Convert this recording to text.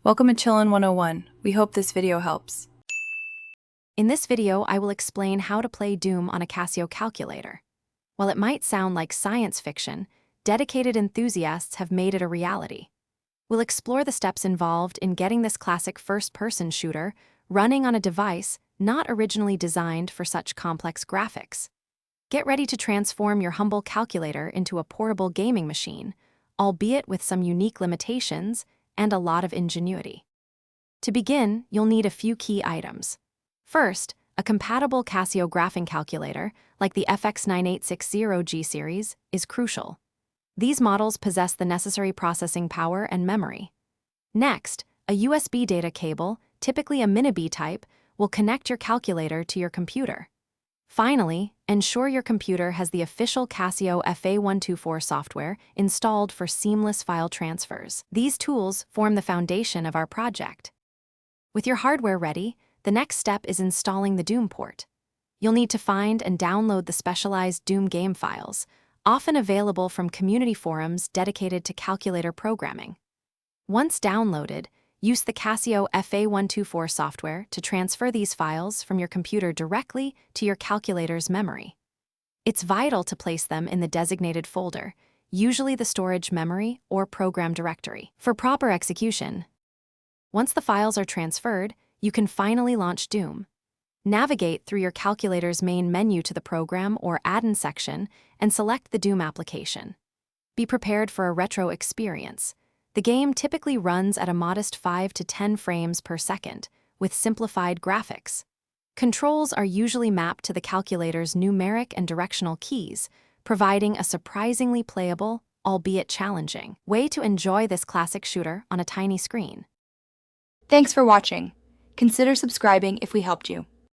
Welcome to Chillin' 101. We hope this video helps. In this video, I will explain how to play Doom on a Casio calculator. While it might sound like science fiction, dedicated enthusiasts have made it a reality. We'll explore the steps involved in getting this classic first-person shooter running on a device not originally designed for such complex graphics. Get ready to transform your humble calculator into a portable gaming machine, albeit with some unique limitations and a lot of ingenuity. To begin, you'll need a few key items. First, a compatible Casio graphing calculator, like the FX9860G series, is crucial. These models possess the necessary processing power and memory. Next, a USB data cable, typically a mini-B type, will connect your calculator to your computer. Finally, ensure your computer has the official Casio FA124 software installed for seamless file transfers. These tools form the foundation of our project. With your hardware ready, the next step is installing the Doom port. You'll need to find and download the specialized Doom game files, often available from community forums dedicated to calculator programming. Once downloaded, use the Casio FA124 software to transfer these files from your computer directly to your calculator's memory. It's vital to place them in the designated folder, usually the storage memory or program directory, for proper execution. Once the files are transferred, you can finally launch Doom. Navigate through your calculator's main menu to the Program or Add-in section and select the Doom application. Be prepared for a retro experience. The game typically runs at a modest 5 to 10 frames per second, with simplified graphics. Controls are usually mapped to the calculator's numeric and directional keys, providing a surprisingly playable, albeit challenging, way to enjoy this classic shooter on a tiny screen. Thanks for watching. Consider subscribing if we helped you.